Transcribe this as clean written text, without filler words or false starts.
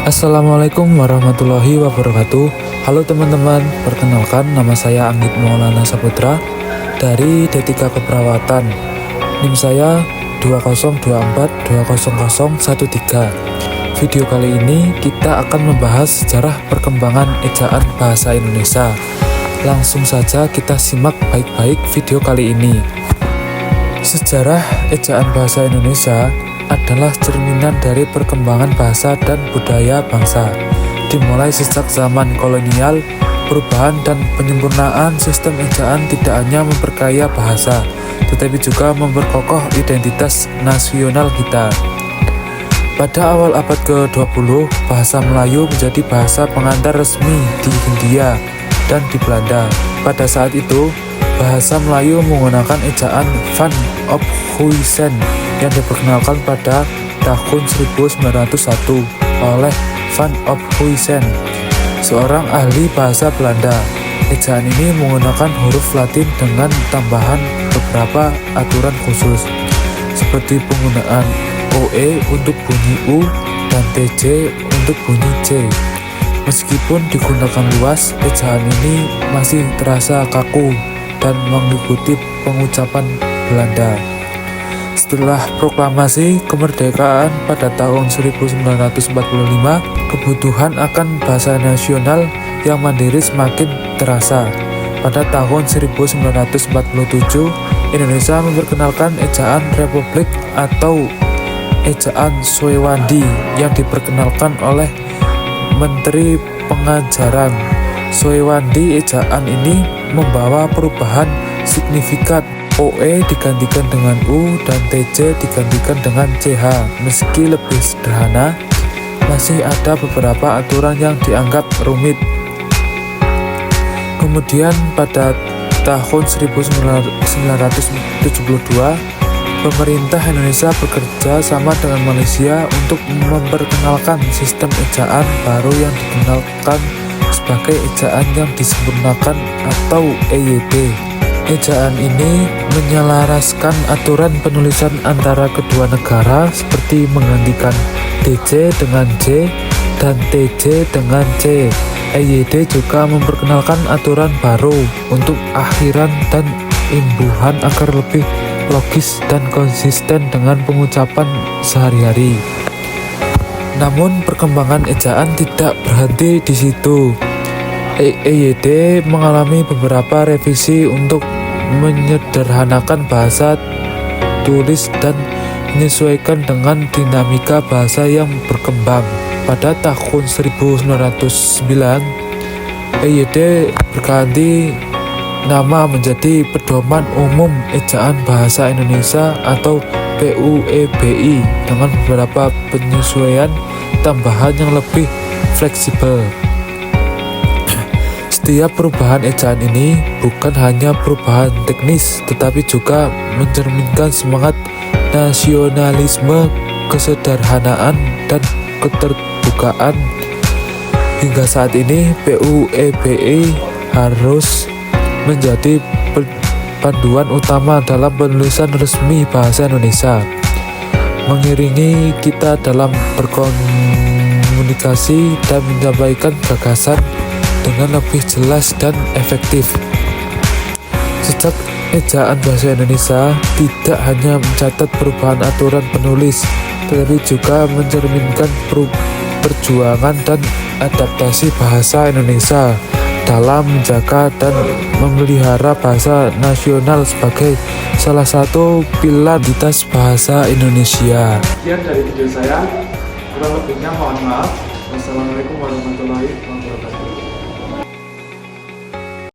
Assalamualaikum warahmatullahi wabarakatuh. Halo teman-teman, perkenalkan nama saya Anggit Maulana Saputra dari D3 Keperawatan. NIM saya 2024200013. Video kali ini kita akan membahas sejarah perkembangan ejaan bahasa Indonesia. Langsung saja kita simak baik-baik video kali ini. Sejarah ejaan bahasa Indonesia adalah cerminan dari perkembangan bahasa dan budaya bangsa, dimulai sejak zaman kolonial. Perubahan dan penyempurnaan sistem ejaan tidak hanya memperkaya bahasa, tetapi juga memperkokoh identitas nasional kita. Pada awal abad ke-20, bahasa Melayu menjadi bahasa pengantar resmi di Hindia dan di Belanda. Pada saat itu, bahasa Melayu menggunakan ejaan Van Ophuijsen yang diperkenalkan pada tahun 1901 oleh Van Ophuijsen, seorang ahli bahasa Belanda. Ejaan ini menggunakan huruf Latin dengan tambahan beberapa aturan khusus, seperti penggunaan OE untuk bunyi U dan TJ untuk bunyi C. Meskipun digunakan luas, ejaan ini masih terasa kaku dan mengikuti pengucapan Belanda. Setelah proklamasi kemerdekaan pada tahun 1945, kebutuhan akan bahasa nasional yang mandiri semakin terasa. Pada tahun 1947, Indonesia memperkenalkan ejaan Republik atau ejaan Swewandi yang diperkenalkan oleh Menteri Pengajaran. Swewandi ejaan ini membawa perubahan signifikan. OE digantikan dengan U dan TJ digantikan dengan CH. Meski lebih sederhana, masih ada beberapa aturan yang dianggap rumit. Kemudian pada tahun 1972, pemerintah Indonesia bekerja sama dengan Malaysia untuk memperkenalkan sistem ejaan baru yang dikenalkan sebagai ejaan yang disempurnakan atau EYD. Ejaan ini menyelaraskan aturan penulisan antara kedua negara, seperti menggantikan DJ dengan J dan TJ dengan C. EYD juga memperkenalkan aturan baru untuk akhiran dan imbuhan agar lebih logis dan konsisten dengan pengucapan sehari-hari. Namun perkembangan ejaan tidak berhenti di situ. EYD mengalami beberapa revisi untuk menyederhanakan bahasa tulis dan menyesuaikan dengan dinamika bahasa yang berkembang. Pada tahun 1909, EYD berganti nama menjadi Pedoman Umum Ejaan Bahasa Indonesia atau PUEBI dengan beberapa penyesuaian tambahan yang lebih fleksibel. Setiap perubahan ejaan ini bukan hanya perubahan teknis, tetapi juga mencerminkan semangat nasionalisme, kesederhanaan, dan keterbukaan. Hingga saat ini, PUEBI harus menjadi panduan utama dalam penulisan resmi bahasa Indonesia, mengiringi kita dalam berkomunikasi dan menyampaikan gagasan dengan lebih jelas dan efektif. Sejak ejaan bahasa Indonesia tidak hanya mencatat perubahan aturan penulis, tetapi juga mencerminkan perjuangan dan adaptasi bahasa Indonesia dalam menjaga dan memelihara bahasa nasional sebagai salah satu pilar identitas bahasa Indonesia. Sekian dari video saya, kurang lebihnya mohon maaf. Wassalamualaikum warahmatullahi wabarakatuh.